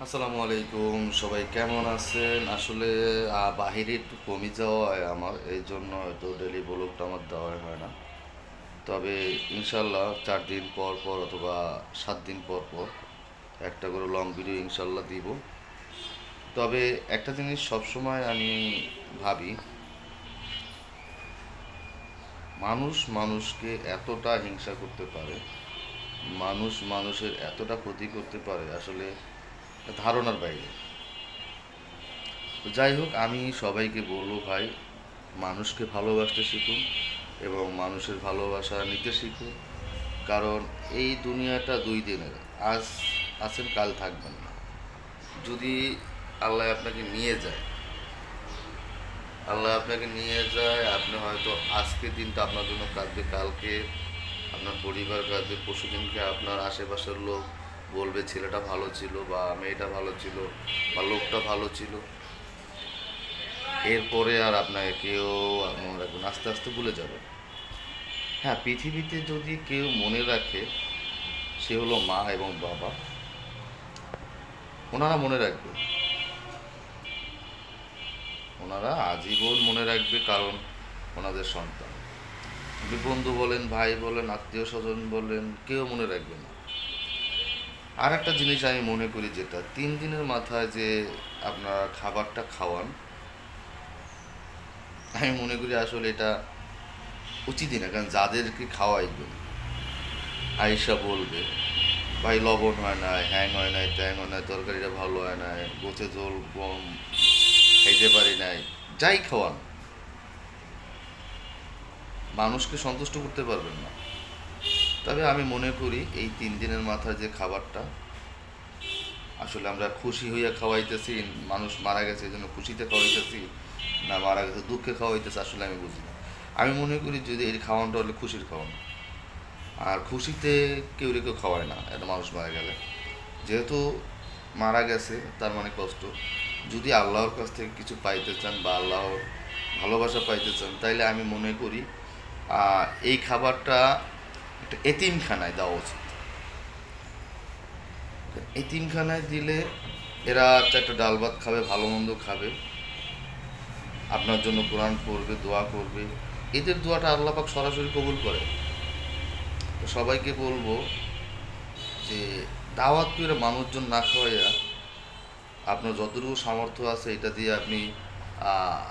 আসসালামু আলাইকুম, সবাই কেমন আছেন? আসলে বাহিরে একটু কমই যাওয়া হয় আমার, এই জন্য হয়তো ডেলি ব্লগটা আমার দেওয়া হয় না। তবে ইনশাল্লাহ 4 দিন পর পর অথবা 7 দিন পর পর একটা করে লং ভিডিও ইনশাল্লাহ দিব। তবে একটা জিনিস সবসময় আমি ভাবি, মানুষ মানুষকে এতটা হিংসা করতে পারে, মানুষ মানুষের এতটা ক্ষতি করতে পারে, আসলে ধারণার বাইরে। তো যাই হোক, আমি সবাইকে বলবো ভাই, মানুষকে ভালোবাসতে শিখুন এবং মানুষের ভালোবাসা নিতে শিখুন। কারণ এই দুনিয়াটা 2 দিনের, আজ আছেন কাল থাকবেন না। যদি আল্লাহ আপনাকে নিয়ে যায়, আল্লাহ আপনাকে নিয়ে যায়, আপনি হয়তো আজকের দিনটা আপনার জন্য কাঁদবে, কালকে আপনার পরিবার কাঁদবে, পরশুদিনকে আপনার আশেপাশের লোক বলবে ছেলেটা ভালো ছিল বা মেয়েটা ভালো ছিল বা লোকটা ভালো ছিল। এরপরে আর আপনাকে কেউ মনে রাখবেন, আস্তে আস্তে ভুলে যাবে। হ্যাঁ, পৃথিবীতে যদি কেউ মনে রাখে, সে হলো মা এবং বাবা। ওনারা মনে রাখবে, ওনারা আজীবন মনে রাখবে, কারণ ওনাদের সন্তান। আপনি বন্ধু বলেন, ভাই বলেন, আত্মীয় স্বজন বলেন, কেউ মনে রাখবে না। আর একটা জিনিস আমি মনে করি, যেটা 3 দিনের মাথায় যে আপনারা খাবারটা খাওয়ান, আমি মনে করি আসলে এটা উচিতই না। কারণ যাদেরকে খাওয়াইবেন, আয়েশা বলবে ভাই লবণ হয় নাই, হ্যাং হয় নাই, ত্যাং হয় নাই, তরকারিটা ভালো হয় নাই, গোছে জল কম, খাইতে পারি নাই। যাই খাওয়ান, মানুষকে সন্তুষ্ট করতে পারবেন না। তবে আমি মনে করি এই 3 দিনের মাথায় যে খাবারটা, আসলে আমরা খুশি হইয়া খাওয়াইতেছি, মানুষ মারা গেছে এই জন্য খুশিতে খাওয়াইতেছি, না মারা গেছে দুঃখে খাওয়াইতেছে, আসলে আমি বুঝি না। আমি মনে করি যদি এই খাওয়ানটা হলে খুশির খাওয়ান, আর খুশিতে কেউ কেউ খাওয়ায় না একটা মানুষ মারা গেলে। যেহেতু মারা গেছে তার মানে কষ্ট। যদি আল্লাহর কাছ থেকে কিছু পাইতে চান বা আল্লাহর ভালোবাসা পাইতে চান, তাইলে আমি মনে করি এই খাবারটা একটা এতিমখানায় দেওয়া উচিত। এতিমখানায় দিলে এরা একটা ডাল ভাত খাবে, ভালো মন্দ খাবে, আপনার জন্য কোরআন পড়বে, দোয়া করবে। এদের দোয়াটা আল্লাহ পাক সরাসরি কবুল করে। তো সবাইকে বলবো যে দাওয়াত করে মানুষজন না খাওয়াইয়া আপনার যতটুকু সামর্থ্য আছে এটা দিয়ে আপনি আহ,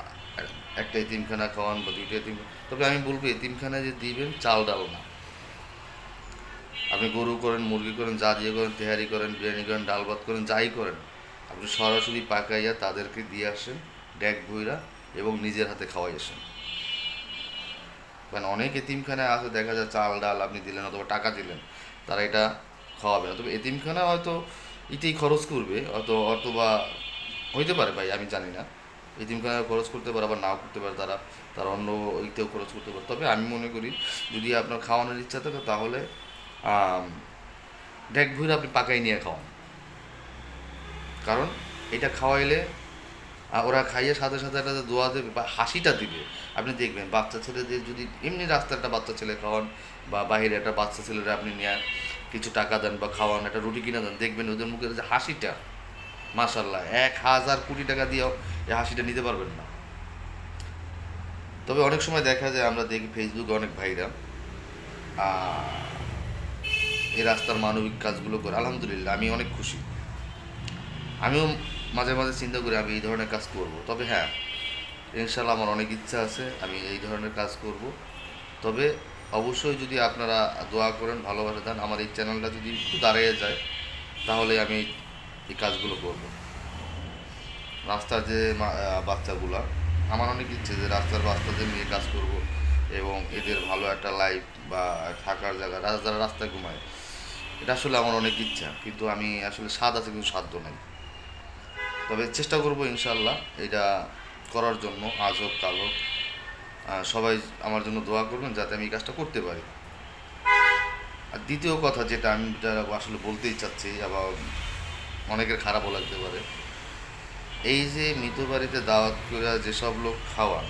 একটা এতিমখানা খাওয়ান বা 2টা এতিম। তবে আমি বলবো এতিমখানায় যে দিবেন চাল ডাল না। আপনি গরু করেন, মুরগি করেন, যা দিয়ে করেন, তেহারি করেন, বিরিয়ানি করেন, ডাল ভাত করেন, যাই করেন, আপনি সরাসরি পাকাইয়া তাদেরকে দিয়ে আসেন ড্যাক ভইরা, এবং নিজের হাতে খাওয়াই আসেন। কারণ অনেক এতিমখানায় আছে, দেখা যায় চাল ডাল আপনি দিলেন অথবা টাকা দিলেন, তারা এটা খাওয়াবে না। তবে এতিমখানা হয়তো ইতেই খরচ করবে, অথবা হইতে পারে ভাই, আমি জানি না। এতিমখানায় খরচ করতে পারে, আবার নাও করতে পারে, তারা তার অন্য ইতেও খরচ করতে পারে। তবে আমি মনে করি যদি আপনার খাওয়ানোর ইচ্ছা থাকে, তাহলে আম, ডেক ভুঁড়ে আপনি পাকাই নিয়ে খাওয়ান। কারণ এটা খাওয়াইলে ওরা খাইয়ে সাথে সাথে একটা দোয়া দেবে বা হাসিটা দিবে। আপনি দেখবেন বাচ্চা ছেলেদের যদি এমনি রাস্তার একটা বাচ্চা ছেলে খাওয়ান, বা বাইরে একটা বাচ্চা ছেলেরা আপনি নিয়ে কিছু টাকা দেন বা খাওয়ান, একটা রুটি কিনে দেন, দেখবেন ওদের মুখে যে হাসিটা, মাশাল্লাহ, 1,000 কোটি টাকা দিয়েও এই হাসিটা নিতে পারবেন না। তবে অনেক সময় দেখা যায়, আমরা দেখি ফেসবুকে অনেক ভাইরা এই রাস্তার মানবিক কাজগুলো করে, আলহামদুলিল্লাহ আমি অনেক খুশি। আমিও মাঝে মাঝে চিন্তা করি আমি এই ধরনের কাজ করব। তবে হ্যাঁ, ইনশাল্লাহ আমার অনেক ইচ্ছা আছে আমি এই ধরনের কাজ করব। তবে অবশ্যই যদি আপনারা দোয়া করেন, ভালোবাসা দেন, আমার এই চ্যানেলটা যদি একটু দাঁড়িয়ে যায়, তাহলে আমি এই কাজগুলো করব। রাস্তার যে বাচ্চাগুলা, আমার অনেক ইচ্ছে যে রাস্তার বাচ্চাদের নিয়ে কাজ করব, এবং এদের ভালো একটা লাইফ বা থাকার জায়গা, যারা রাস্তায় ঘুমায়, এটা আসলে আমার অনেক ইচ্ছা। কিন্তু আমি আসলে স্বাদ আছে, কিন্তু সাধ্য নেই। তবে চেষ্টা করব ইনশাল্লাহ এটা করার জন্য, আজ হোক কাল হোক। সবাই আমার জন্য দোয়া করবেন যাতে আমি এই কাজটা করতে পারি। আর দ্বিতীয় কথা যেটা আমি আসলে বলতেই চাচ্ছি, আবার অনেকের খারাপও লাগতে পারে, এই যে মৃত বাড়িতে দাওয়াত করে যেসব লোক খাওয়ান,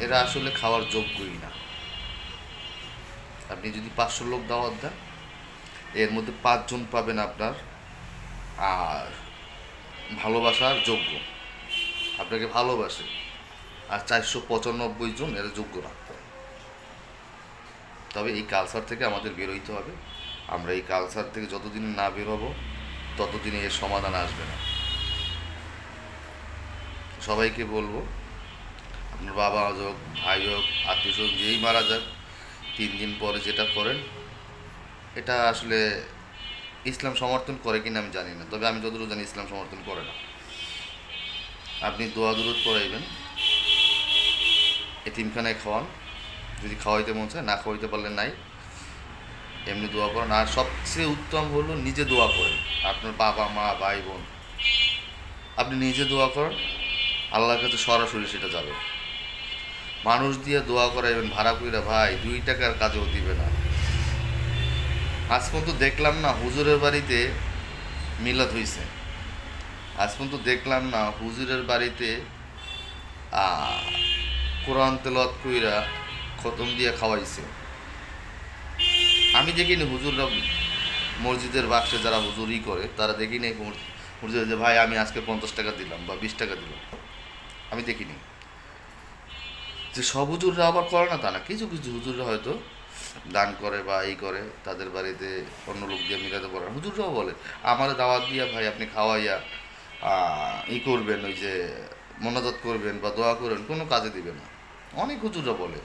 এরা আসলে খাওয়ার যোগ্যই না। আপনি যদি 500 লোক দাওয়াত দেন, এর মধ্যে 5 জন পাবেন আপনার আর ভালোবাসার যোগ্য, আপনাকে ভালোবাসে, আর 495 জন এরা যোগ্য না। তবে এই কালচার থেকে আমাদের বেরোইতে হবে। আমরা এই কালচার থেকে যতদিন না বেরোবো ততদিনে এর সমাধান আসবে না। সবাইকে বলবো, আপনার বাবা হোক, ভাই হোক, আত্মীয় স্বজন যেই মারা যাক, 3 দিন পরে যেটা করেন, এটা আসলে ইসলাম সমর্থন করে কিনা আমি জানি না, তবে আমি যতটুকু জানি ইসলাম সমর্থন করে না। আপনি দোয়া দুরুদ পড়াইবেন, এতিমখানায় খাওয়ান, যদি খাওয়াইতে মন চায়, না খাওয়াইতে পারলে নাই, এমনি দোয়া করেন। আর সবচেয়ে উত্তম হলো নিজে দোয়া করেন। আপনার বাবা মা ভাই বোন, আপনি নিজে দোয়া করেন, আল্লাহর কাছে সরাসরি সেটা যাবে। মানুষ দিয়ে দোয়া করাইবেন ভাড়া কইরা, ভাই 2 টাকার কাজেও দিবে না। আজ পর্যন্ত দেখলাম না হুজুরের বাড়িতে মিলাদ হইছে, আজ পর্যন্ত দেখলাম না হুজুরের বাড়িতে কোরআন তেলাওয়াত কইরা খতম দিয়ে খাওয়াইছে। আমি দেখিনি হুজুররা মসজিদের বাক্সে যারা হুজুরি করে তারা দেখিনি হুজুর যে ভাই আমি আজকে 50 টাকা দিলাম বা 20 টাকা দিলাম, আমি দেখিনি। যে সব হুজুররা আবার করে না তা না, কিছু কিছু হুজুররা হয়তো দান করে বা এই করে, তাদের বাড়িতে অন্য লোক দিয়ে মিলাতে পারে। হুজুররাও বলে আমার দাওয়াত দিয়া ভাই আপনি খাওয়াইয়া ই করবেন, ওই যে মোনাজাত করবেন বা দোয়া করবেন, কোনো কাজে দিবে না। অনেক হুজুররা বলে,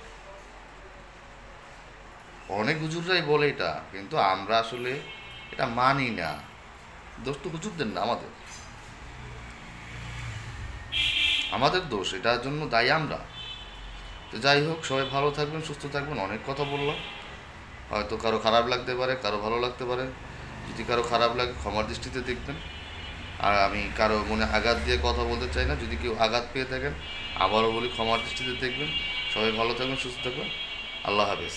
অনেক হুজুররাই বলে এটা, কিন্তু আমরা আসলে এটা মানি না। দোষ তো হুজুরদের না, আমাদের আমাদের দোষ, এটার জন্য দায়ী আমরা। তো যাই হোক, সবাই ভালো থাকবেন, সুস্থ থাকবেন। অনেক কথা বললাম, হয়তো কারো খারাপ লাগতে পারে, কারো ভালো লাগতে পারে। যদি কারো খারাপ লাগে ক্ষমার দৃষ্টিতে দেখবেন। আর আমি কারো মনে আঘাত দিয়ে কথা বলতে চাই না, যদি কেউ আঘাত পেয়ে থাকেন আবারও বলি ক্ষমার দৃষ্টিতে দেখবেন। সবাই ভালো থাকবেন, সুস্থ থাকবেন। আল্লাহ হাফেজ।